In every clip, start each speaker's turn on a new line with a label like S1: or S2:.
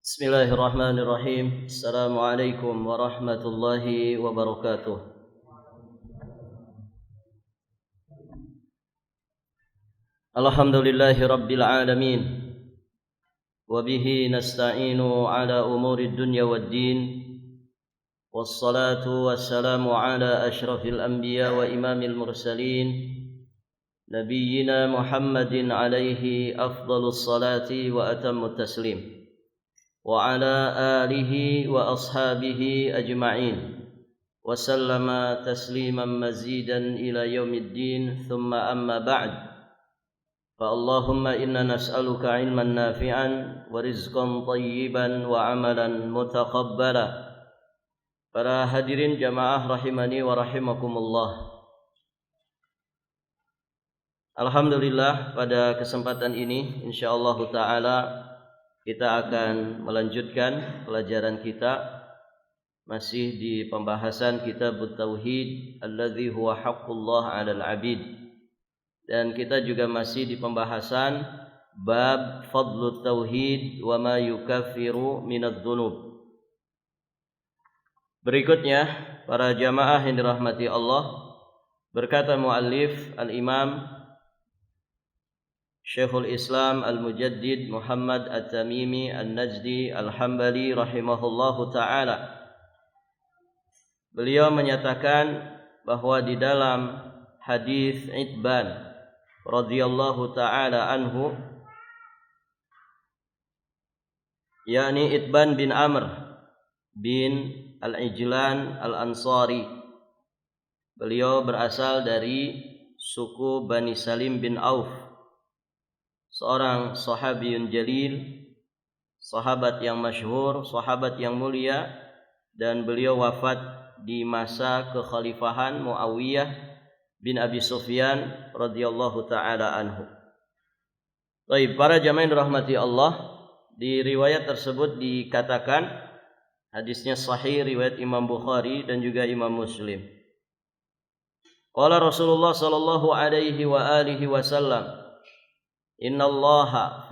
S1: Bismillahirrahmanirrahim. Assalamualaikum warahmatullahi wabarakatuh. Alhamdulillahi rabbil alamin. Wabihi nasta'inu ala umuri dunya waddin. Wassalatu wassalamu ala ashrafil anbiya wa imamil mursalin, Nabiyyina Muhammadin alaihi afdalus salati wa atammut taslim, wa ala alihi wa ashabihi ajma'in, wa sallama tasliman mazidan ila yaumiddin. Thumma amma ba'd. Fa Allahumma inna nas'aluka ilman nafi'an wa rizqan tayyiban wa amalan mutaqabbala. Para hadirin jamaah rahimani wa rahimakumullah. Alhamdulillah, pada kesempatan ini insyaallah taala kita akan melanjutkan pelajaran kita masih di pembahasan kitab Tauhid alladzi huwa haqqullah 'alal 'abid, dan kita juga masih di pembahasan bab fadlut tauhid wa ma yukaffiru minadz dzunub. Berikutnya para jamaah yang dirahmati Allah, berkata muallif al-Imam Syekhul Islam Al-Mujaddid Muhammad At-Tamimi An-Najdi Al-Hambali rahimahullahu ta'ala. Beliau menyatakan bahwa di dalam hadis Itban radhiyallahu ta'ala anhu, yakni Itban bin Amr bin Al-Ijlan Al-Ansari, beliau berasal dari suku Bani Salim bin Auf, seorang sahabiyun jalil, sahabat yang masyhur, sahabat yang mulia, dan beliau wafat di masa kekhalifahan Muawiyah bin Abi Sufyan radhiyallahu taala anhu. Baik, para jamaah yang dirahmati Allah, di riwayat tersebut dikatakan hadisnya sahih, riwayat Imam Bukhari dan juga Imam Muslim. Qala Rasulullah sallallahu alaihi wa alihi wasallam, Innallaha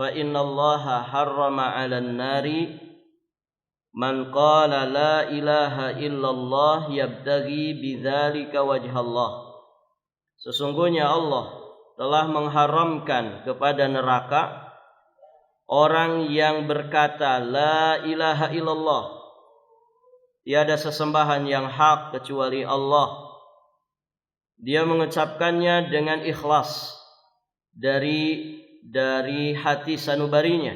S1: harrama 'alan nari man qala la ilaha illallah yabtaghi bidzalika wajhallah. Sesungguhnya Allah telah mengharamkan kepada neraka orang yang berkata la ilaha illallah, tiada sesembahan yang hak kecuali Allah. Dia mengucapkannya dengan ikhlas dari hati sanubarinya,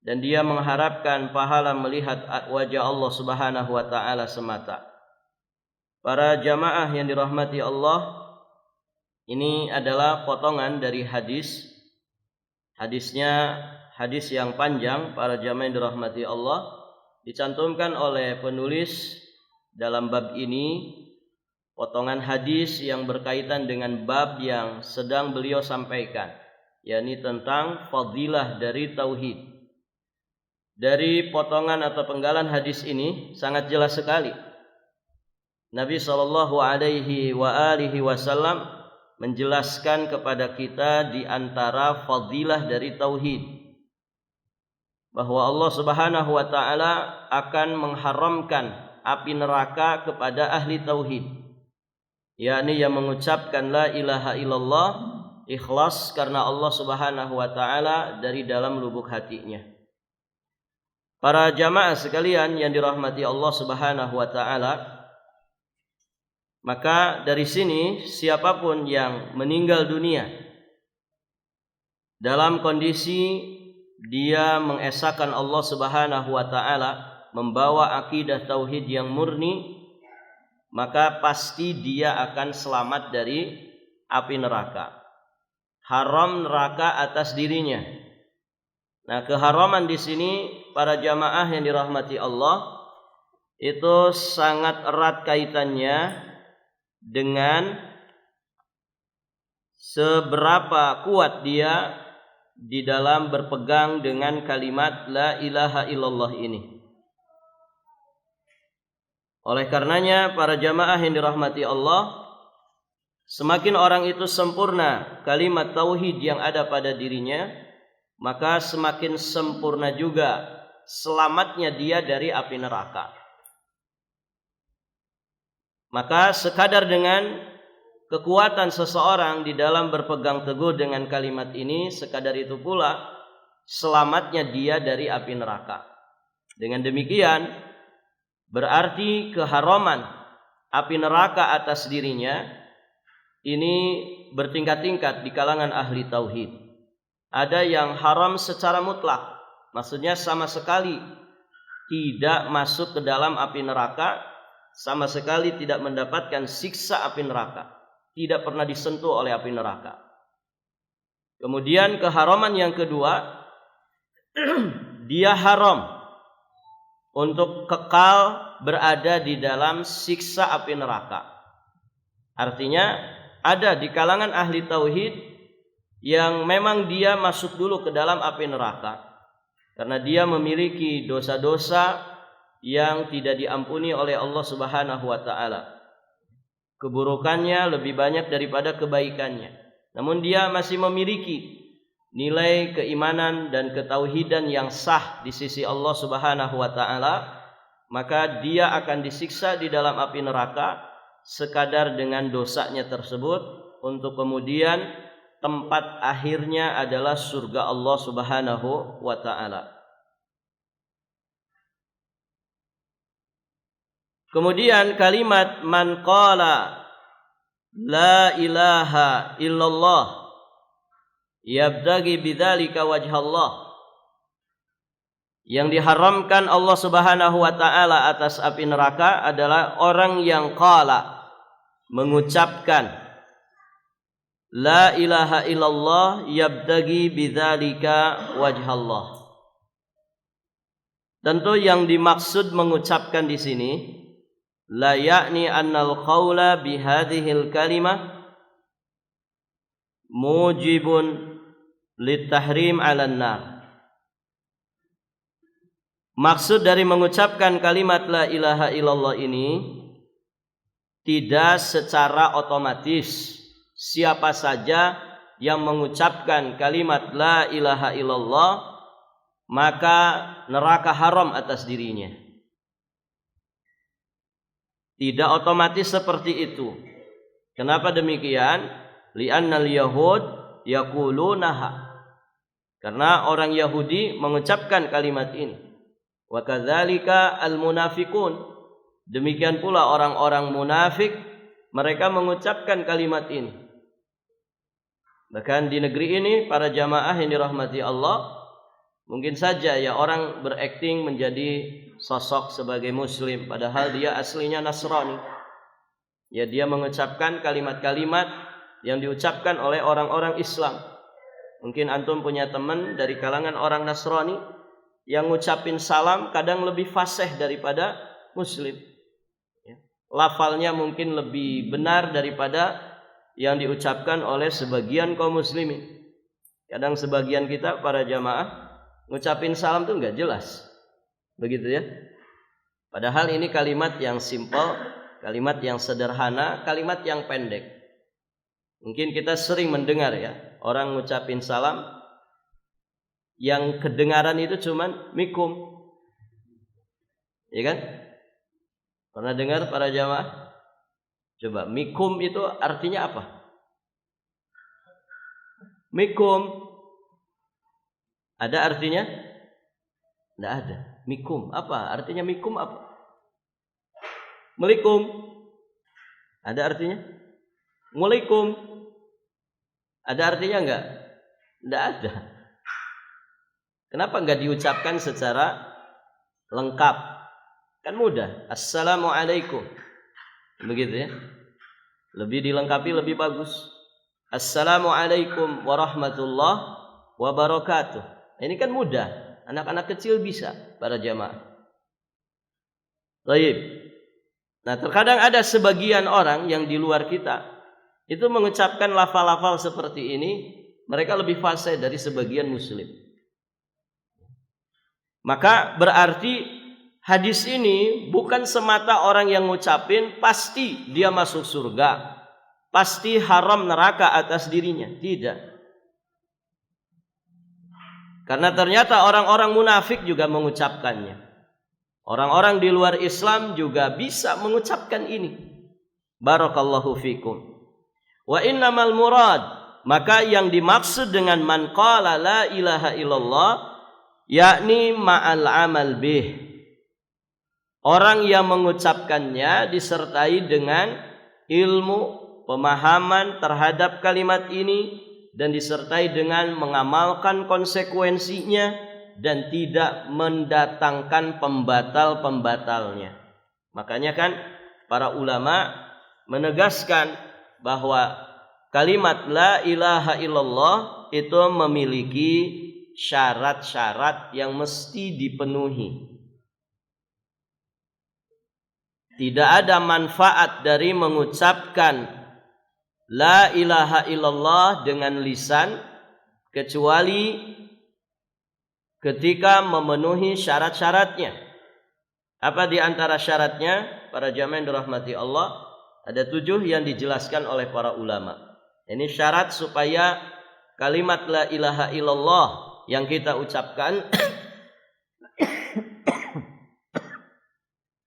S1: dan dia mengharapkan pahala melihat wajah Allah Subhanahu wa taala semata. Para jamaah yang dirahmati Allah, ini adalah potongan dari hadis. Hadisnya hadis yang panjang, para jamaah yang dirahmati Allah, dicantumkan oleh penulis dalam bab ini potongan hadis yang berkaitan dengan bab yang sedang beliau sampaikan, yakni tentang fadilah dari tauhid. Dari potongan atau penggalan hadis ini sangat jelas sekali Nabi sallallahu alaihi wa alihi wasallam menjelaskan kepada kita di antara fadilah dari tauhid, bahwa Allah Subhanahu wa taala akan mengharamkan api neraka kepada ahli tauhid, yakni yang mengucapkan la ilaha illallah ikhlas karena Allah Subhanahu wa taala dari dalam lubuk hatinya. Para jamaah sekalian yang dirahmati Allah Subhanahu wa taala, maka dari sini siapapun yang meninggal dunia dalam kondisi dia mengesahkan Allah Subhanahu wa taala, membawa akidah tauhid yang murni, maka pasti dia akan selamat dari api neraka. Haram neraka atas dirinya. Nah, keharaman di sini para jamaah yang dirahmati Allah itu sangat erat kaitannya dengan seberapa kuat dia di dalam berpegang dengan kalimat la ilaha illallah ini. Oleh karenanya para jamaah yang dirahmati Allah, semakin orang itu sempurna kalimat tauhid yang ada pada dirinya, maka semakin sempurna juga selamatnya dia dari api neraka. Maka sekadar dengan kekuatan seseorang di dalam berpegang teguh dengan kalimat ini, sekadar itu pula selamatnya dia dari api neraka. Dengan demikian berarti keharaman api neraka atas dirinya ini bertingkat-tingkat di kalangan ahli tauhid. Ada yang haram secara mutlak, maksudnya sama sekali tidak masuk ke dalam api neraka, sama sekali tidak mendapatkan siksa api neraka, tidak pernah disentuh oleh api neraka. Kemudian keharaman yang kedua, dia haram untuk kekal berada di dalam siksa api neraka. Artinya ada di kalangan ahli tauhid yang memang dia masuk dulu ke dalam api neraka karena dia memiliki dosa-dosa yang tidak diampuni oleh Allah Subhanahu wa taala. Keburukannya lebih banyak daripada kebaikannya. Namun dia masih memiliki nilai keimanan dan ketauhidan yang sah di sisi Allah Subhanahu wa taala, maka dia akan disiksa di dalam api neraka sekadar dengan dosanya tersebut, untuk kemudian tempat akhirnya adalah surga Allah Subhanahu wa taala. Kemudian kalimat man qala la ilaha illallah yabtaghi bidzalika wajhallah, yang diharamkan Allah Subhanahu wa taala atas api neraka adalah orang yang qala, mengucapkan la ilaha illallah yabtaghi bidzalika wajhallah. Tentu yang dimaksud mengucapkan di sini la yakni annal qaula bihadhil kalimah mujibun litahrim 'alan nar. Maksud dari mengucapkan kalimat la ilaha illallah ini tidak secara otomatis siapa saja yang mengucapkan kalimat la ilaha illallah maka neraka haram atas dirinya. Tidak otomatis seperti itu. Kenapa demikian? Li'annal yahud yaqulunaha. Karena orang Yahudi mengucapkan kalimat ini. Wa kadzalika al munafiqun. Demikian pula orang-orang munafik, mereka mengucapkan kalimat ini. Bahkan di negeri ini para jamaah yang dirahmati Allah, mungkin saja ya orang berakting menjadi sosok sebagai muslim padahal dia aslinya Nasrani. Ya dia mengucapkan kalimat-kalimat yang diucapkan oleh orang-orang Islam. Mungkin antum punya teman dari kalangan orang Nasrani yang ngucapin salam kadang lebih fasih daripada muslim. Lafalnya mungkin lebih benar daripada yang diucapkan oleh sebagian kaum muslimin. Kadang sebagian kita para jamaah ngucapin salam tuh nggak jelas, begitu ya. Padahal ini kalimat yang simpel, kalimat yang sederhana, kalimat yang pendek. Mungkin kita sering mendengar ya orang ngucapin salam yang kedengaran itu cuman mikum, ya kan? Pernah dengar para jamaah? Coba mikum itu artinya apa? Mikum ada artinya? Tidak ada. Mikum apa? Artinya mikum apa? Melikum ada artinya? Mulikum ada artinya enggak? Tidak ada. Kenapa enggak diucapkan secara lengkap? Kan mudah. Assalamualaikum. Begitu ya. Lebih dilengkapi lebih bagus. Assalamualaikum warahmatullahi wabarakatuh. Ini kan mudah. Anak-anak kecil bisa para jamaah. Baik. Nah, terkadang ada sebagian orang yang di luar kita itu mengucapkan lafal-lafal seperti ini, mereka lebih fasih dari sebagian muslim. Maka berarti hadis ini bukan semata orang yang ngucapin pasti dia masuk surga, pasti haram neraka atas dirinya. Tidak. Karena ternyata orang-orang munafik juga mengucapkannya. Orang-orang di luar Islam juga bisa mengucapkan ini. Barakallahu fikum. Wa innamal murad, maka yang dimaksud dengan man qala la ilaha illallah yakni ma'al amal bih. Orang yang mengucapkannya disertai dengan ilmu, pemahaman terhadap kalimat ini, dan disertai dengan mengamalkan konsekuensinya dan tidak mendatangkan pembatal-pembatalnya. Makanya kan para ulama menegaskan bahwa kalimat la ilaha illallah itu memiliki syarat-syarat yang mesti dipenuhi. Tidak ada manfaat dari mengucapkan la ilaha illallah dengan lisan kecuali ketika memenuhi syarat-syaratnya. Apa di antara syaratnya? Para jamaah yang dirahmati Allah, ada 7 yang dijelaskan oleh para ulama. Ini syarat supaya kalimat la ilaha illallah yang kita ucapkan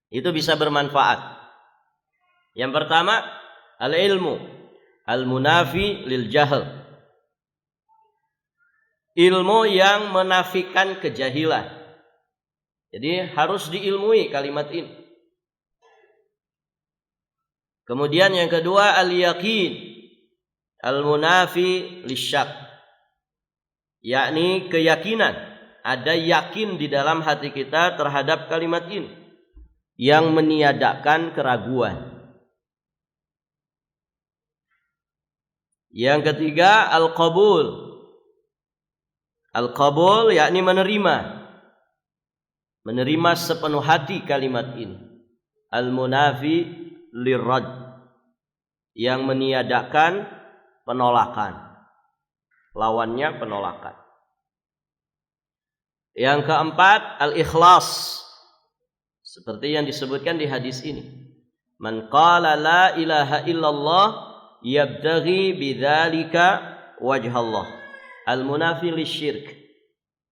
S1: itu bisa bermanfaat. Yang pertama, al-ilmu al-munafi lil jahl. Ilmu yang menafikan kejahilan. Jadi harus diilmui kalimat ini. Kemudian yang kedua, al-yaqin al-munafi lisyak. Yakni keyakinan. Ada yakin di dalam hati kita terhadap kalimat ini yang meniadakan keraguan. Yang ketiga, al-qabul. Al-qabul yakni menerima sepenuh hati kalimat ini. Al-munafi lirrad, yang meniadakan penolakan. Lawannya penolakan. Yang keempat, al-ikhlas. Seperti yang disebutkan di hadis ini. Man qala la ilaha illallah yabtaghi bidzalika wajhallah. Al-munafi lisyirk.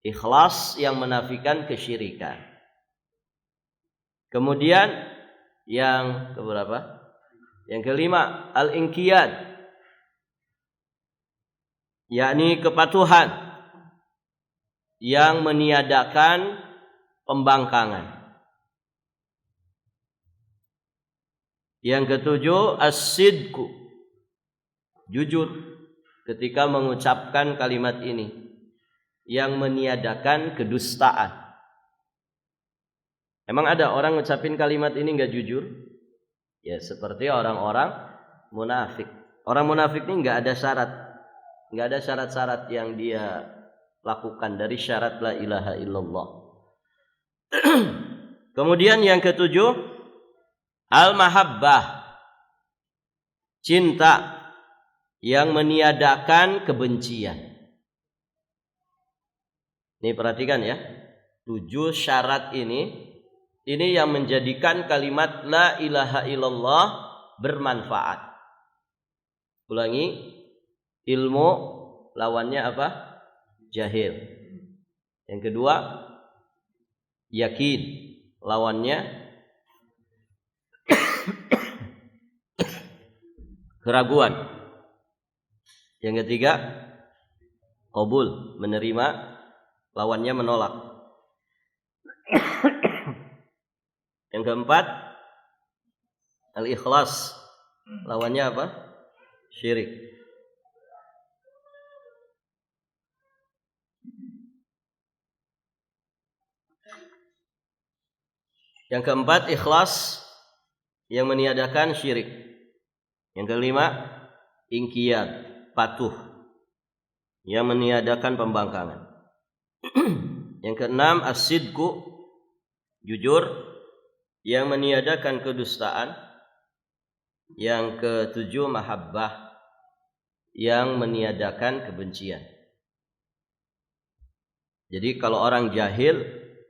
S1: Ikhlas yang menafikan kesyirikan. Kemudian yang keberapa? Yang kelima, al-inqiyad. Yakni kepatuhan yang meniadakan pembangkangan. Yang ketujuh, as-sidqu. Jujur ketika mengucapkan kalimat ini, yang meniadakan kedustaan. Emang ada orang ngucapin kalimat ini enggak jujur? Ya seperti orang-orang munafik. Orang munafik ini enggak ada syarat. Enggak ada syarat-syarat yang dia lakukan dari syarat la ilaha illallah. Kemudian yang ketujuh, al-mahabbah. Cinta yang meniadakan kebencian. Ini perhatikan ya. 7 syarat ini yang menjadikan kalimat la ilaha illallah bermanfaat. Ulangi, ilmu lawannya apa? Jahil. Yang kedua, yakin lawannya keraguan. Yang ketiga, qabul, menerima, lawannya menolak. Yang keempat, al-ikhlas, lawannya apa? Syirik. Yang keempat, ikhlas yang meniadakan syirik. Yang kelima, inqiyad, patuh yang meniadakan pembangkangan. Yang keenam, as-sidqu, jujur yang meniadakan kedustaan. Yang ketujuh, mahabbah yang meniadakan kebencian. Jadi kalau orang jahil,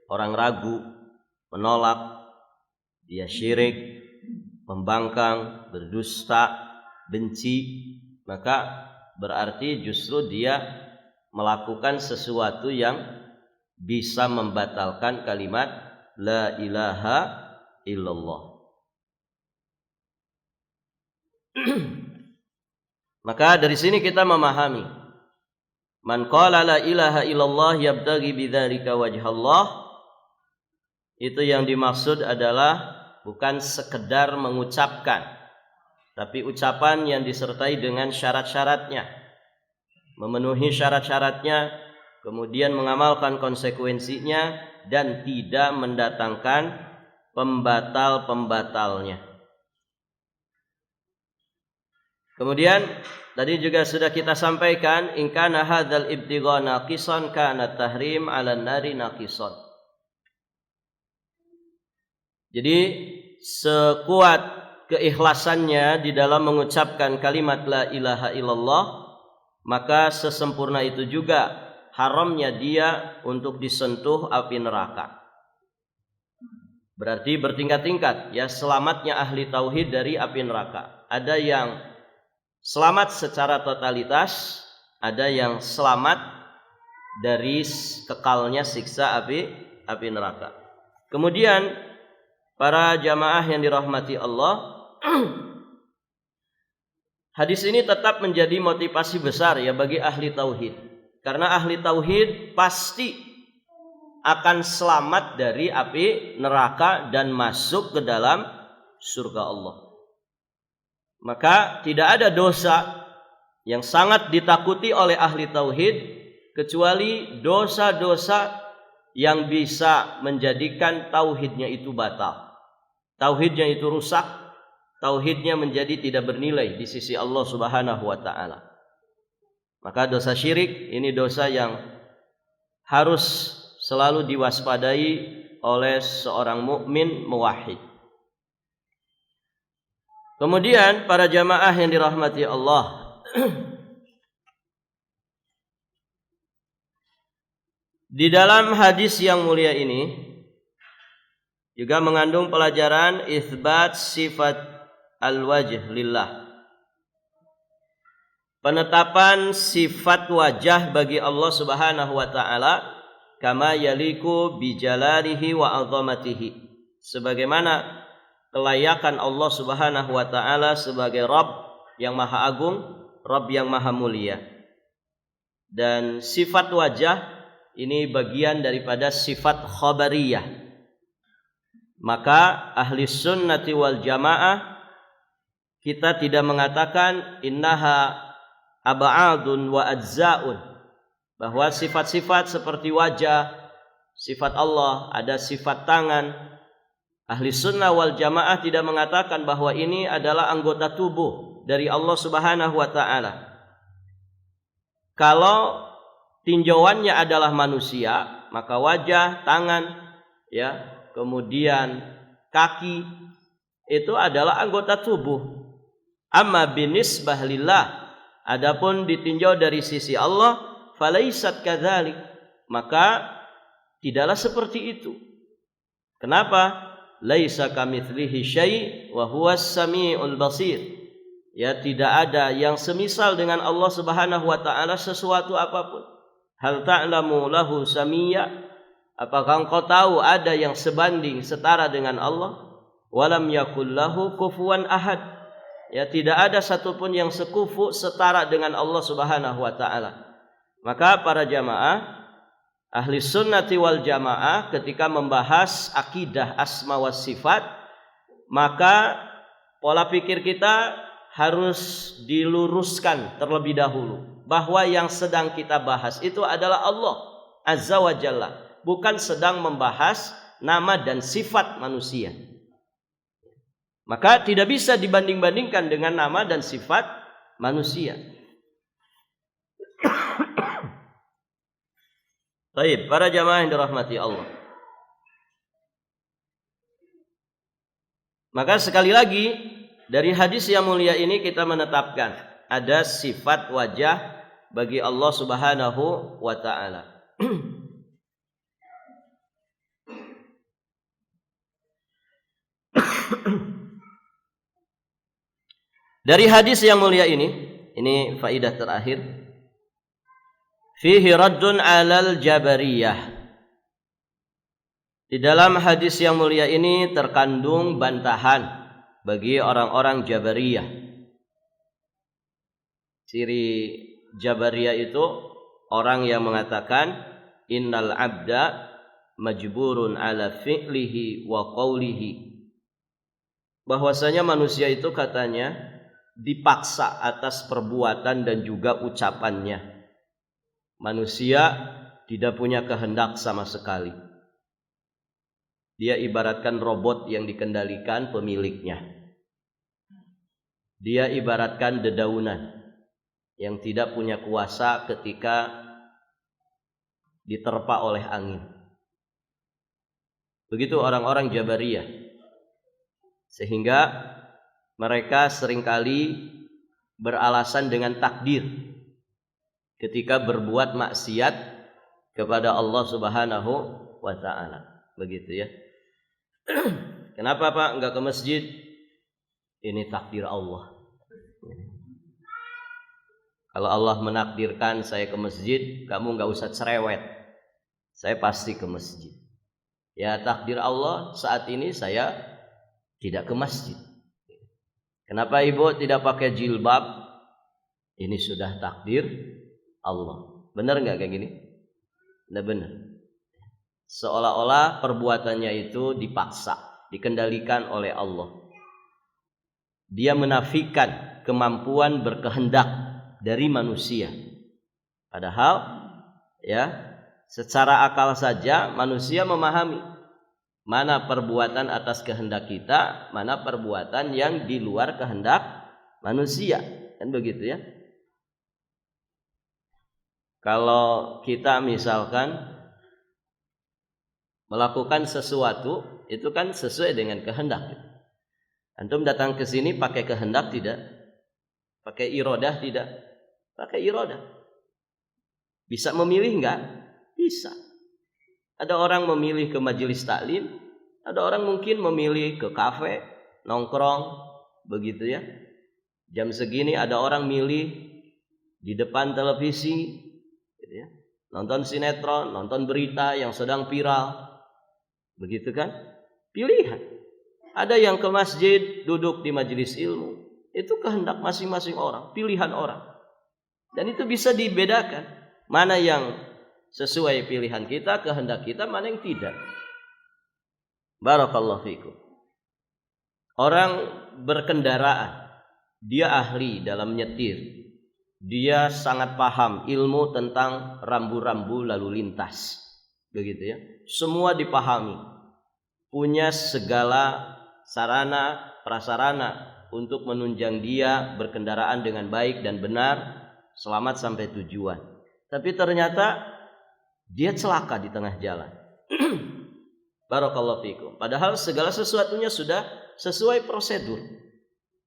S1: orang ragu, menolak, dia syirik, membangkang, berdusta, benci, maka berarti justru dia melakukan sesuatu yang bisa membatalkan kalimat la ilaha illallah. Maka dari sini kita memahami man qala la ilaha illallah yabtaghi bidzalika wajhallah, itu yang dimaksud adalah bukan sekedar mengucapkan, tapi ucapan yang disertai dengan syarat-syaratnya, memenuhi syarat-syaratnya, kemudian mengamalkan konsekuensinya dan tidak mendatangkan pembatal-pembatalnya. Kemudian tadi juga sudah kita sampaikan, in kana hadzal ibtigha naqisan kana tahrim 'alan nari naqisan. Jadi sekuat keikhlasannya di dalam mengucapkan kalimat la ilaha illallah, maka sesempurna itu juga haramnya dia untuk disentuh api neraka. Berarti bertingkat-tingkat ya selamatnya ahli tauhid dari api neraka. Ada yang selamat secara totalitas, ada yang selamat dari kekalnya siksa api neraka. Kemudian para jamaah yang dirahmati Allah, hadis ini tetap menjadi motivasi besar ya bagi ahli tauhid. Karena ahli tauhid pasti akan selamat dari api neraka dan masuk ke dalam surga Allah. Maka tidak ada dosa yang sangat ditakuti oleh ahli tauhid kecuali dosa-dosa yang bisa menjadikan tauhidnya itu batal, tauhidnya itu rusak, tauhidnya menjadi tidak bernilai di sisi Allah Subhanahu wa taala. Maka dosa syirik ini dosa yang harus selalu diwaspadai oleh seorang mukmin muwahhid. Kemudian para jamaah yang dirahmati Allah, di dalam hadis yang mulia ini juga mengandung pelajaran itsbat sifat al-wajh lillah. Penetapan sifat wajah bagi Allah Subhanahu wa taala kama yaliku bi jalalihi wa 'azamatihi. Sebagaimana kelayakan Allah Subhanahu wa taala sebagai Rabb yang Maha Agung, Rabb yang Maha Mulia. Dan sifat wajah ini bagian daripada sifat khabariyah. Maka ahli sunnati wal jamaah kita tidak mengatakan innaha ab'adun wa ajza'un, bahwa sifat-sifat seperti wajah, sifat Allah, ada sifat tangan. Ahli sunnah wal jamaah tidak mengatakan bahwa ini adalah anggota tubuh dari Allah Subhanahu wa ta'ala. Kalau tinjauannya adalah manusia, maka wajah, tangan, ya, kemudian kaki itu adalah anggota tubuh. Amma binisbah lillah, adapun ditinjau dari sisi Allah, falaisat kadzalik, maka tidaklah seperti itu. Kenapa? Laisa kamitslihi syai' wa huwas samiul basir. Ya, tidak ada yang semisal dengan Allah Subhanahu wa taala sesuatu apapun. Hal ta'lamu lahu samiyya? Apakah engkau tahu ada yang sebanding setara dengan Allah? Walam yakul lahu kufuwan ahad. Ya, tidak ada satupun yang sekufu setara dengan Allah Subhanahu wa taala. Maka para jamaah ahli sunnati wal jamaah ketika membahas akidah asma wa sifat, maka pola pikir kita harus diluruskan terlebih dahulu bahwa yang sedang kita bahas itu adalah Allah Azza wa Jalla, bukan sedang membahas nama dan sifat manusia. Maka tidak bisa dibanding-bandingkan dengan nama dan sifat manusia. Baik, para jamaah yang dirahmati Allah. Maka sekali lagi dari hadis yang mulia ini kita menetapkan ada sifat wajah bagi Allah Subhanahu wa taala. Dari hadis yang mulia ini faidah terakhir. fihi raddun 'alal jabariyah. Di dalam hadis yang mulia ini terkandung bantahan bagi orang-orang Jabariyah. Ciri Jabariyah itu orang yang mengatakan innal abda majburun ala fi'lihi wa qawlihi. Bahwasanya manusia itu katanya dipaksa atas perbuatan dan juga ucapannya. Manusia tidak punya kehendak sama sekali. Dia ibaratkan robot yang dikendalikan pemiliknya. Dia ibaratkan dedaunan yang tidak punya kuasa ketika diterpa oleh angin. Begitu orang-orang Jabariyah. Sehingga mereka seringkali beralasan dengan takdir ketika berbuat maksiat kepada Allah Subhanahu wa ta'ala. Begitu ya. Kenapa Pak enggak ke masjid? Ini takdir Allah. Kalau Allah menakdirkan saya ke masjid, kamu enggak usah cerewet. Saya pasti ke masjid. Ya takdir Allah, saat ini saya tidak ke masjid. Kenapa ibu tidak pakai jilbab? Ini sudah takdir Allah. Benar enggak kayak gini? Tidak benar. Seolah-olah perbuatannya itu dipaksa, dikendalikan oleh Allah. Dia menafikan kemampuan berkehendak dari manusia. Padahal ya, secara akal saja manusia memahami mana perbuatan atas kehendak kita, mana perbuatan yang di luar kehendak manusia. Kan begitu ya. Kalau kita misalkan melakukan sesuatu, itu kan sesuai dengan kehendak. Antum datang ke sini pakai kehendak tidak? Pakai iradah tidak? Pakai iradah. Bisa memilih enggak? Bisa. Ada orang memilih ke majelis taklim, ada orang mungkin memilih ke kafe, nongkrong, begitu ya. Jam segini ada orang milih di depan televisi, gitu ya. Nonton sinetron, nonton berita yang sedang viral. Begitu kan? Pilihan. Ada yang ke masjid, duduk di majelis ilmu. Itu kehendak masing-masing orang, pilihan orang. Dan itu bisa dibedakan. Mana yang sesuai pilihan kita, kehendak kita, mana yang tidak. Barakallahu fikum. Orang berkendaraan, dia ahli dalam nyetir. Dia sangat paham ilmu tentang rambu-rambu lalu lintas. Begitu ya. Semua dipahami. Punya segala sarana prasarana untuk menunjang dia berkendaraan dengan baik dan benar, selamat sampai tujuan. Tapi ternyata dia celaka di tengah jalan. Barakallahu fikum. Padahal segala sesuatunya sudah sesuai prosedur.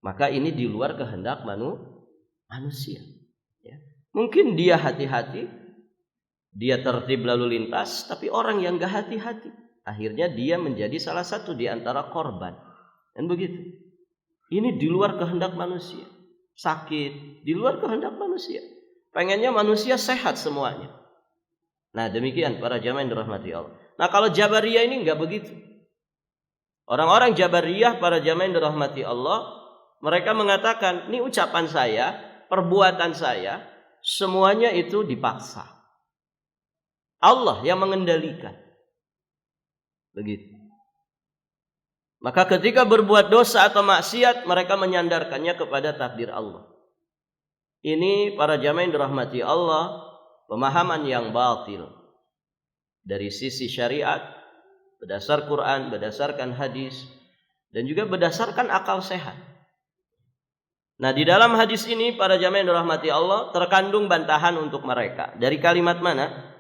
S1: Maka ini di luar kehendak manusia. Ya. Mungkin dia hati-hati, dia tertib lalu lintas, tapi orang yang gak hati-hati, akhirnya dia menjadi salah satu di antara korban. Dan begitu. Ini di luar kehendak manusia. Sakit, di luar kehendak manusia. Pengennya manusia sehat semuanya. Nah demikian para jamaah yang dirahmati Allah. Nah kalau Jabariyah ini enggak begitu. Orang-orang Jabariyah, para jamaah yang dirahmati Allah, mereka mengatakan, ini ucapan saya, perbuatan saya, semuanya itu dipaksa. Allah yang mengendalikan. Begitu. Maka ketika berbuat dosa atau maksiat, mereka menyandarkannya kepada takdir Allah. Ini para jamaah yang dirahmati Allah, pemahaman yang batil dari sisi syariat, berdasar Quran, berdasarkan hadis, dan juga berdasarkan akal sehat. Nah di dalam hadis ini para jamaah yang dirahmati Allah terkandung bantahan untuk mereka. Dari kalimat mana?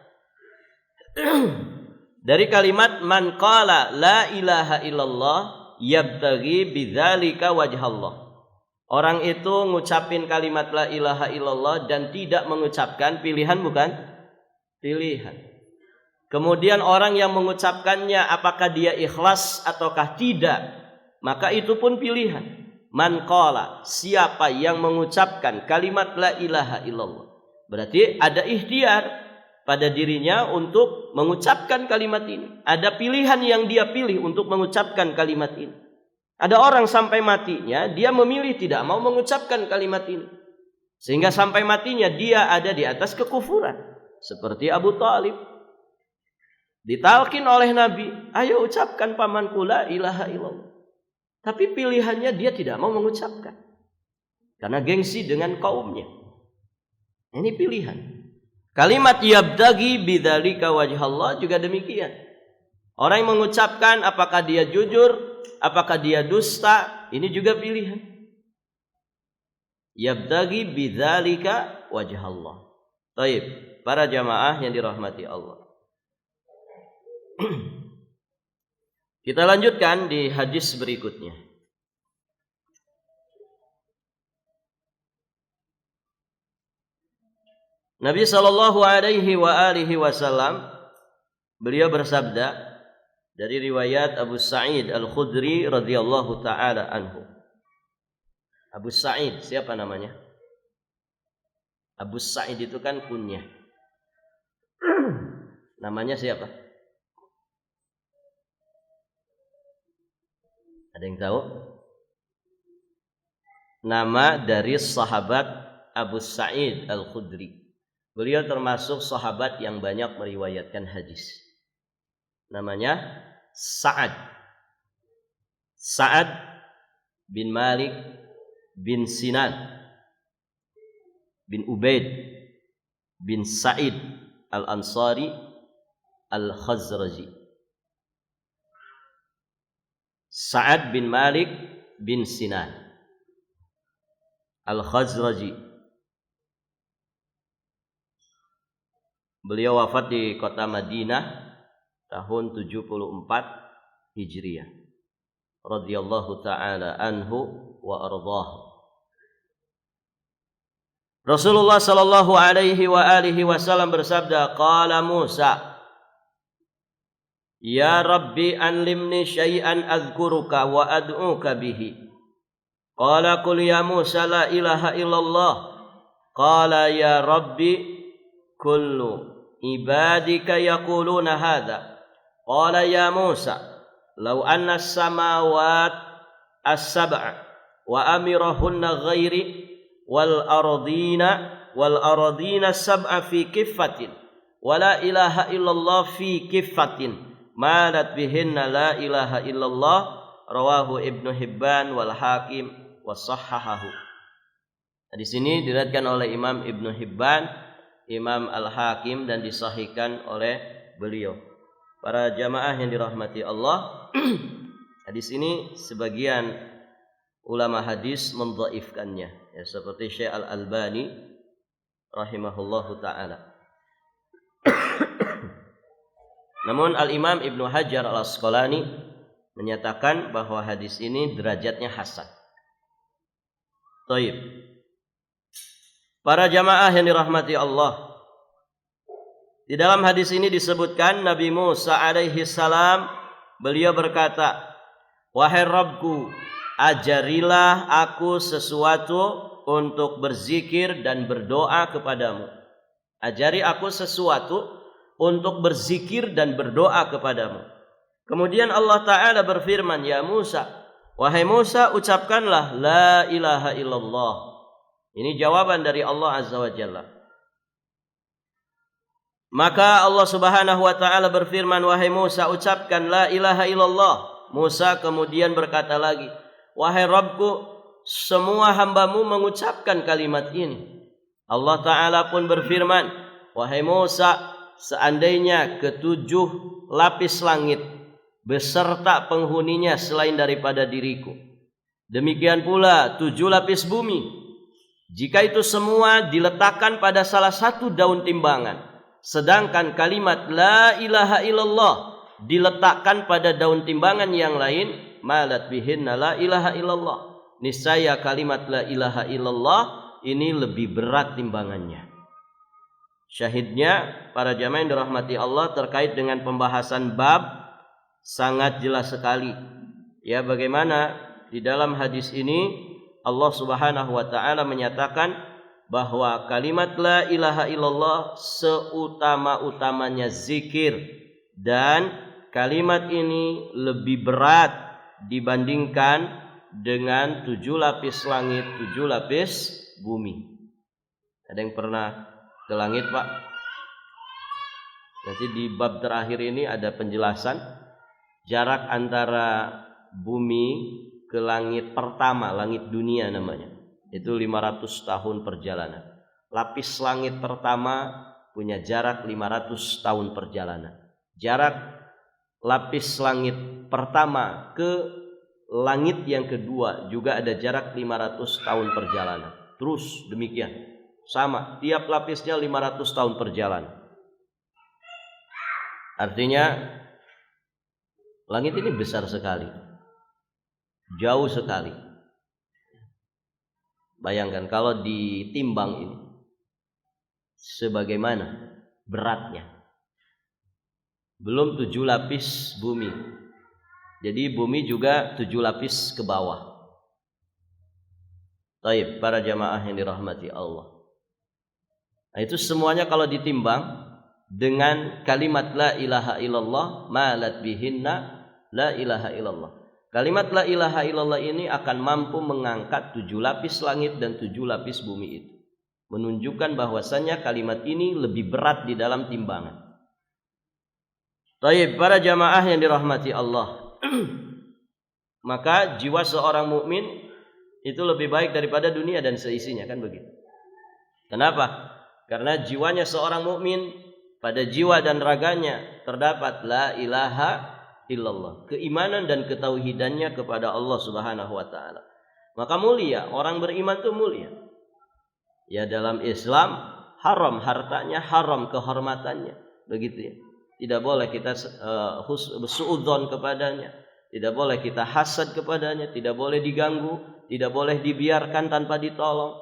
S1: Dari kalimat man qala la ilaha illallah yabtaghi bidzalika wajhallah. Orang itu ngucapin kalimat la ilaha illallah dan tidak mengucapkan, pilihan bukan? Pilihan. Kemudian orang yang mengucapkannya apakah dia ikhlas ataukah tidak, maka itu pun pilihan. Man qala, siapa yang mengucapkan kalimat la ilaha illallah, berarti ada ikhtiar. pada dirinya untuk mengucapkan kalimat ini. Ada pilihan yang dia pilih untuk mengucapkan kalimat ini. Ada orang sampai matinya dia memilih tidak mau mengucapkan kalimat ini. Sehingga sampai matinya dia ada di atas kekufuran. Seperti Abu Thalib. Ditalkin oleh Nabi, ayo ucapkan pamanku la ilaha illallah. Tapi pilihannya dia tidak mau mengucapkan. Karena gengsi dengan kaumnya. Ini pilihan. Kalimat yabtagi bidzalika wajhallah juga demikian. Orang yang mengucapkan apakah dia jujur, apakah dia dusta, ini juga pilihan. Yabtagi bidzalika wajhallah. Baik, para jamaah yang dirahmati Allah. Kita lanjutkan di hadis berikutnya. Nabi sallallahu alaihi wasallam beliau bersabda dari riwayat Abu Sa'id Al-Khudri radhiyallahu taala anhu. Abu Sa'id siapa namanya? Abu Sa'id itu kan kunyah. Namanya siapa? Ada yang tahu? Nama dari sahabat Abu Sa'id Al-Khudri. Beliau termasuk sahabat yang banyak meriwayatkan hadis. Namanya Sa'ad. Sa'ad bin Malik bin Sinan bin Ubaid bin Sa'id Al-Ansari Al-Khazraji. Sa'ad bin Malik bin Sinan Al-Khazraji. Beliau wafat di kota Madinah tahun 74 Hijriah. Radhiyallahu ta'ala anhu wa ardhahu. Rasulullah sallallahu alaihi wasallam bersabda, qala Musa, ya Rabbi anlimni syai'an adhkuruka wa ad'uka bihi. Qala qul ya Musa la ilaha illallah. Qala ya Rabbi kullu ibadika yaquluna hadha. Qala ya Musa law anna as-samawat as-sab'a wa amirahunna ghairi wal ardina sab'a fi kiffatin wa la ilaha illallah fi kiffatin malat bihinna la ilaha illallah. Rawahu Ibnu Hibban wal Hakim wa sahhahahu. Di sini diriwayatkan oleh Imam Ibnu Hibban, Imam Al-Hakim dan disahihkan oleh beliau. Para jamaah yang dirahmati Allah, hadis ini sebagian ulama hadis mendhaifkannya, ya, seperti Syekh Al-Albani rahimahullahu taala. Namun Al-Imam Ibnu Hajar Al-Asqalani menyatakan bahwa hadis ini derajatnya hasan. Taib. Para jamaah yang dirahmati Allah, di dalam hadis ini disebutkan Nabi Musa alaihi salam, beliau berkata, wahai Rabbku, ajarilah aku sesuatu untuk berzikir dan berdoa kepadamu. Ajari aku sesuatu untuk berzikir dan berdoa kepadamu. Kemudian Allah Ta'ala berfirman, ya Musa, wahai Musa, ucapkanlah la ilaha illallah. Ini jawaban dari Allah Azza wa Jalla. Maka Allah Subhanahu wa Ta'ala berfirman, wahai Musa, ucapkan la ilaha illallah. Musa kemudian berkata lagi, wahai Rabbku, semua hambamu mengucapkan kalimat ini. Allah Ta'ala pun berfirman, wahai Musa, seandainya ketujuh lapis langit beserta penghuninya selain daripada diriku, demikian pula 7 lapis bumi, jika itu semua diletakkan pada salah satu daun timbangan, sedangkan kalimat la ilaha illallah diletakkan pada daun timbangan yang lain, malat bihinna la ilaha illallah, niscaya kalimat la ilaha illallah ini lebih berat timbangannya. Syahidnya para jamaah yang dirahmati Allah terkait dengan pembahasan bab sangat jelas sekali. Ya, bagaimana di dalam hadis ini Allah Subhanahu wa taala menyatakan bahwa kalimat la ilaha illallah seutama-utamanya zikir, dan kalimat ini lebih berat dibandingkan dengan 7 lapis langit, 7 lapis bumi. Ada yang pernah ke langit, Pak? Nanti di bab terakhir ini ada penjelasan jarak antara bumi ke langit pertama, langit dunia namanya. Itu 500 tahun perjalanan. Lapis langit pertama punya jarak 500 tahun perjalanan. Jarak lapis langit pertama ke langit yang kedua juga ada jarak 500 tahun perjalanan. Terus demikian. Sama, tiap lapisnya 500 tahun perjalanan. Artinya langit ini besar sekali. Jauh sekali. Bayangkan kalau ditimbang ini sebagaimana beratnya. Belum 7 lapis bumi. Jadi bumi juga 7 lapis ke bawah. Taib, para jamaah yang dirahmati Allah. Nah, itu semuanya kalau ditimbang dengan kalimat la ilaha illallah, malat bihinna la ilaha illallah. Kalimat la ilaha illallah ini akan mampu mengangkat 7 lapis langit dan 7 lapis bumi itu. Menunjukkan bahwasannya kalimat ini lebih berat di dalam timbangan. Taib, para jamaah yang dirahmati Allah. Maka jiwa seorang mukmin itu lebih baik daripada dunia dan seisinya, kan begitu. Kenapa? Karena jiwanya seorang mukmin, pada jiwa dan raganya terdapat la ilaha illallah, keimanan dan ketauhidannya kepada Allah Subhanahu wa taala. Maka mulia, orang beriman itu mulia. Ya, dalam Islam haram hartanya, haram kehormatannya, begitu ya. Tidak boleh kita suudzon kepadanya, tidak boleh kita hasad kepadanya, tidak boleh diganggu, tidak boleh dibiarkan tanpa ditolong,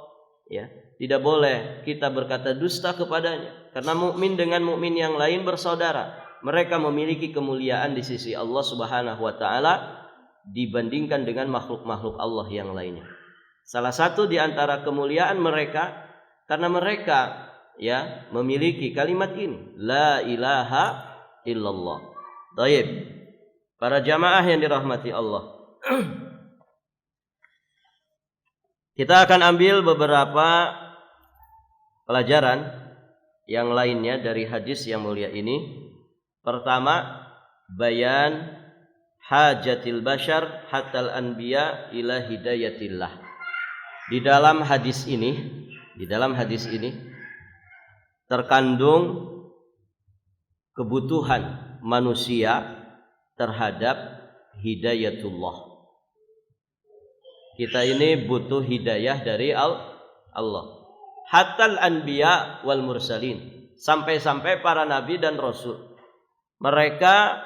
S1: ya. Tidak boleh kita berkata dusta kepadanya, karena mukmin dengan mukmin yang lain bersaudara. Mereka memiliki kemuliaan di sisi Allah Subhanahu wa taala dibandingkan dengan makhluk-makhluk Allah yang lainnya. Salah satu di antara kemuliaan mereka karena mereka ya memiliki kalimat ini, la ilaha illallah. Baik. Para jamaah yang dirahmati Allah. Kita akan ambil beberapa pelajaran yang lainnya dari hadis yang mulia ini. Pertama, bayan hajatil bashar hatal anbiya ila hidayatillah. Di dalam hadis ini terkandung kebutuhan manusia terhadap hidayatullah. Kita ini butuh hidayah dari Allah. Hatal anbiya wal mursalin, sampai-sampai para nabi dan rasul mereka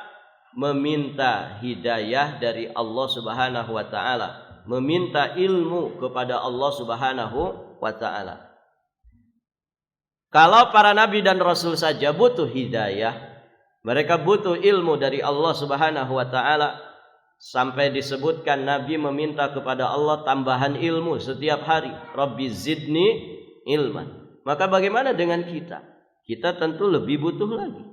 S1: meminta hidayah dari Allah Subhanahu wa taala, meminta ilmu kepada Allah Subhanahu wa taala. Kalau para nabi dan rasul saja butuh hidayah, mereka butuh ilmu dari Allah Subhanahu wa taala, sampai disebutkan nabi meminta kepada Allah tambahan ilmu setiap hari, Rabbi zidni ilman. Maka bagaimana dengan kita? Kita tentu lebih butuh lagi.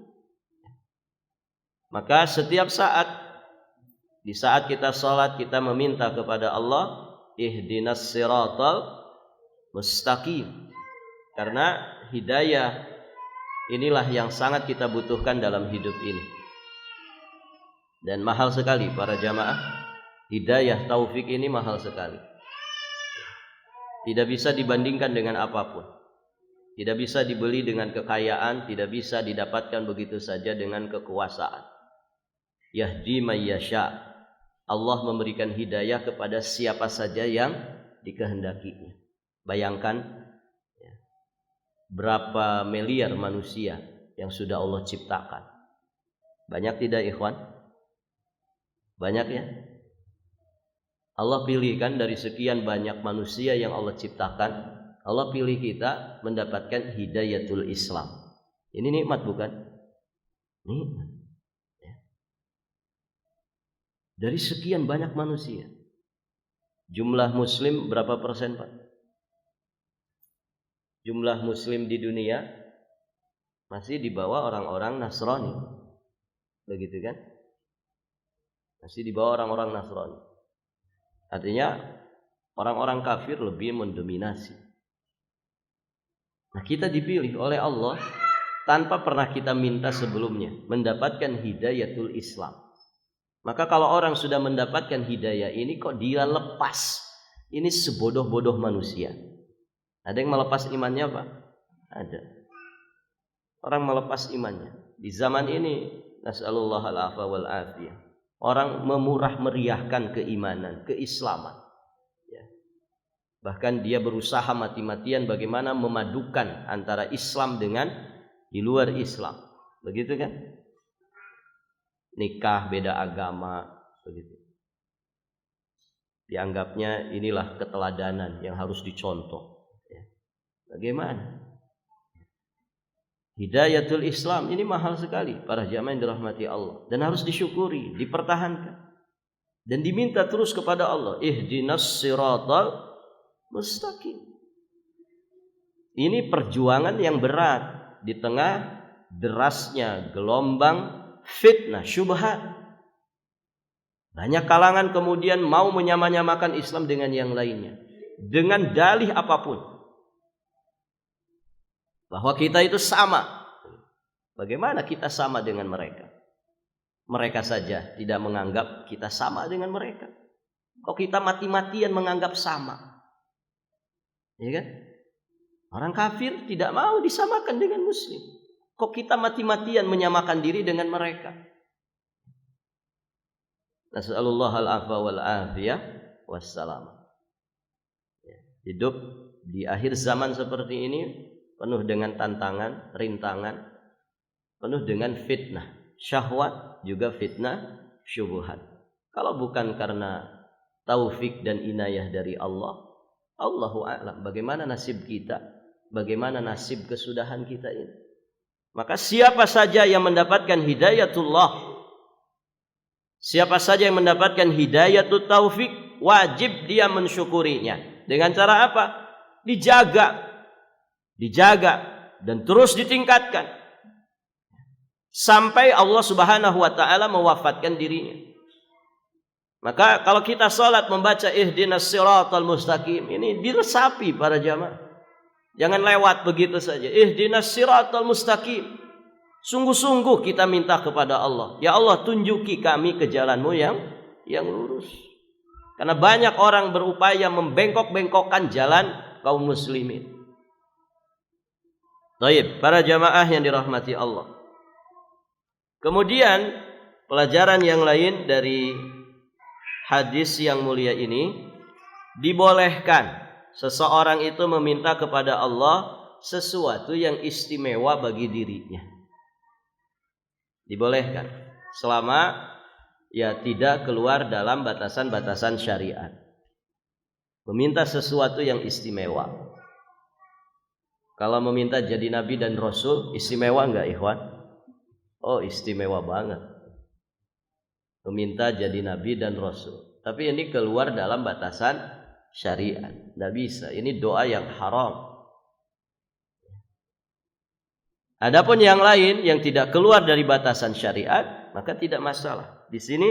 S1: Maka setiap saat, di saat kita salat, kita meminta kepada Allah, ihdinas siratal mustaqim. Karena hidayah inilah yang sangat kita butuhkan dalam hidup ini. Dan mahal sekali para jamaah. Hidayah taufik ini mahal sekali. Tidak bisa dibandingkan dengan apapun. Tidak bisa dibeli dengan kekayaan, tidak bisa didapatkan begitu saja dengan kekuasaan. Yahdi may yasha. Allah memberikan hidayah kepada siapa saja yang dikehendakinya. Bayangkan ya, berapa miliar manusia yang sudah Allah ciptakan. Banyak tidak ikhwan? Banyak ya? Allah pilihkan dari sekian banyak manusia yang Allah ciptakan, Allah pilih kita mendapatkan hidayatul Islam. Ini nikmat bukan? Nikmat. Dari sekian banyak manusia, jumlah muslim berapa persen, Pak? jumlah muslim di dunia masih di bawah orang-orang Nasrani. Begitu kan? Masih di bawah orang-orang Nasrani. Artinya orang-orang kafir lebih mendominasi. Nah, kita dipilih oleh Allah tanpa pernah kita minta sebelumnya mendapatkan hidayatul Islam. Maka kalau orang sudah mendapatkan hidayah ini kok dia lepas? Ini sebodoh-bodoh manusia. Ada yang melepas imannya Pak? Ada. Orang melepas imannya. Di zaman ini nas'alullah al-afa wal afiyah. Orang memurah meriahkan keimanan, keislaman. Ya. Bahkan dia berusaha mati-matian bagaimana memadukan antara Islam dengan di luar Islam. Begitu kan? Nikah beda agama, begitu. Dianggapnya inilah keteladanan yang harus dicontoh. Ya. Bagaimana? Hidayatul Islam ini mahal sekali para jamaah yang dirahmati Allah dan harus disyukuri, dipertahankan dan diminta terus kepada Allah. Ihdinas siratal mustaqim. Ini perjuangan yang berat di tengah derasnya gelombang fitnah, syubhat. Banyak kalangan kemudian mau menyamakan Islam dengan yang lainnya dengan dalih apapun bahwa kita itu sama. Bagaimana kita sama dengan mereka? Mereka saja tidak menganggap kita sama dengan mereka. Kok kita mati-matian menganggap sama? Ya kan? Orang kafir tidak mau disamakan dengan muslim. Kok kita mati-matian menyamakan diri dengan mereka? Nas'alullah al-afwa wal afiyah wassalam. Hidup di akhir zaman seperti ini penuh dengan tantangan, rintangan, penuh dengan fitnah, syahwat juga fitnah, syubhat. Kalau bukan karena taufik dan inayah dari Allah, Allahu a'lam bagaimana nasib kita, bagaimana nasib kesudahan kita ini. Maka siapa saja yang mendapatkan hidayatullah, siapa saja yang mendapatkan hidayatut taufik, wajib dia mensyukurinya. Dengan cara apa? Dijaga dan terus ditingkatkan sampai Allah Subhanahu wa taala mewafatkan dirinya. Maka kalau kita salat membaca ihdinas siratal mustaqim, ini diresapi para jamaah. Jangan lewat begitu saja. Ihdinas siratal mustaqim. Sungguh-sungguh kita minta kepada Allah, ya Allah tunjuki kami ke jalan-Mu yang lurus. Karena banyak orang berupaya membengkok-bengkokkan jalan kaum muslimin. Baik, para jamaah yang dirahmati Allah. Kemudian pelajaran yang lain dari hadis yang mulia ini, dibolehkan seseorang itu meminta kepada Allah sesuatu yang istimewa bagi dirinya. Dibolehkan selama ya tidak keluar dalam batasan-batasan syariat. Meminta sesuatu yang istimewa. Kalau meminta jadi nabi dan rasul, istimewa enggak ikhwan? Oh, istimewa banget. Meminta jadi nabi dan rasul. Tapi ini keluar dalam batasan syariat. Tidak bisa. Ini doa yang haram. Adapun yang lain yang tidak keluar dari batasan syariat, maka tidak masalah. Di sini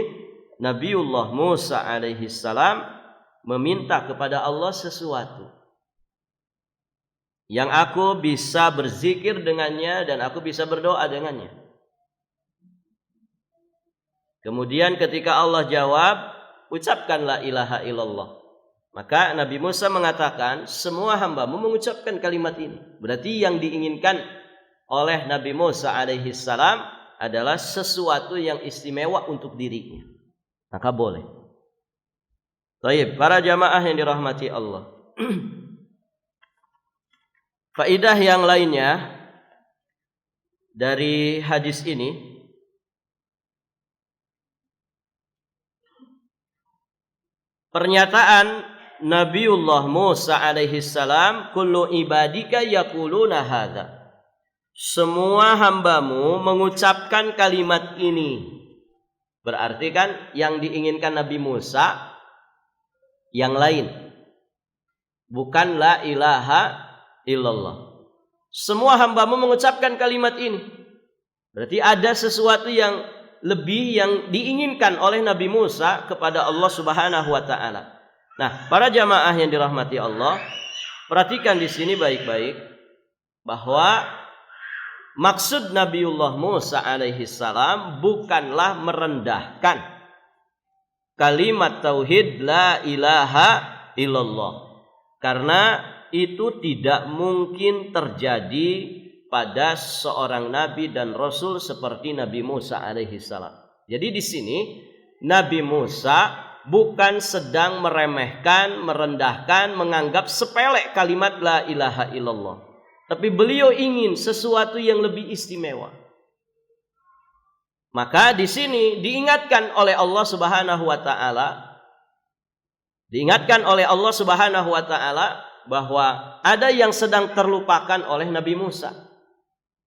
S1: Nabiullah Musa alaihi salam meminta kepada Allah sesuatu yang aku bisa berzikir dengannya dan aku bisa berdoa dengannya. Kemudian ketika Allah jawab, ucapkan la ilaha illallah. Maka Nabi Musa mengatakan, semua hamba-Mu mengucapkan kalimat ini. Berarti yang diinginkan oleh Nabi Musa alaihi salam adalah sesuatu yang istimewa untuk dirinya. Maka boleh. Baik, para jamaah yang dirahmati Allah. Faidah yang lainnya dari hadis ini, pernyataan Nabiullah Musa alaihi salam, kullu ibadika yaquluna hadza. Semua hamba-Mu mengucapkan kalimat ini. Berarti kan yang diinginkan Nabi Musa yang lain. Bukan la ilaha illallah. Semua hamba-Mu mengucapkan kalimat ini. Berarti ada sesuatu yang lebih yang diinginkan oleh Nabi Musa kepada Allah Subhanahu wa taala. Nah, para jamaah yang dirahmati Allah, perhatikan di sini baik-baik bahwa maksud Nabiullah Musa alaihi salam bukanlah merendahkan kalimat tauhid la ilaha illallah. Karena itu tidak mungkin terjadi pada seorang nabi dan rasul seperti Nabi Musa alaihi salam. Jadi di sini Nabi Musa bukan sedang meremehkan, merendahkan, menganggap sepele kalimat la ilaha illallah. Tapi beliau ingin sesuatu yang lebih istimewa. Maka di sini diingatkan oleh Allah Subhanahu wa taala, bahwa ada yang sedang terlupakan oleh Nabi Musa.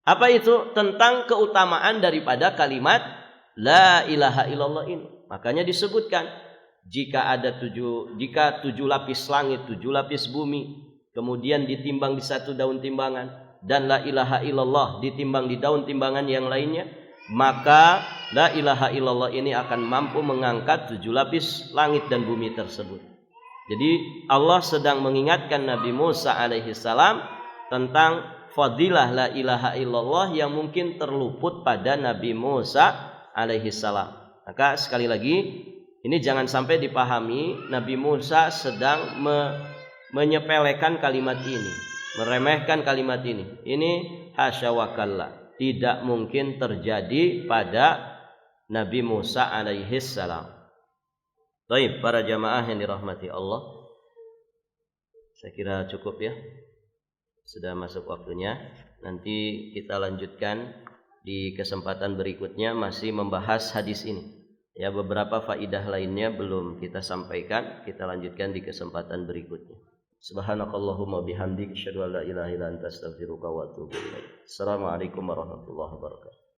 S1: Apa itu? Tentang keutamaan daripada kalimat la ilaha illallah ini. Makanya disebutkan jika 7 lapis langit, 7 lapis bumi, kemudian ditimbang di satu daun timbangan, dan la ilaha illallah ditimbang di daun timbangan yang lainnya, maka la ilaha illallah ini akan mampu mengangkat 7 lapis langit dan bumi tersebut. Jadi Allah sedang mengingatkan Nabi Musa alaihi salam tentang fadilah la ilaha illallah yang mungkin terluput pada Nabi Musa alaihi salam. Maka sekali lagi, ini jangan sampai dipahami Nabi Musa sedang menyepelekan kalimat ini, meremehkan kalimat ini. Ini hasya wa kalla, tidak mungkin terjadi pada Nabi Musa alaihi salam. Baik, para jamaah yang dirahmati Allah, saya kira cukup ya. Sudah masuk waktunya. Nanti kita lanjutkan di kesempatan berikutnya masih membahas hadis ini. Ya, beberapa faidah lainnya belum kita sampaikan, kita lanjutkan di kesempatan berikutnya. Subhanakallahumma bihamdik, asyhadu an la ilaha illa anta, astaghfiruka wa atubu ilaik. Assalamualaikum warahmatullahi wabarakatuh.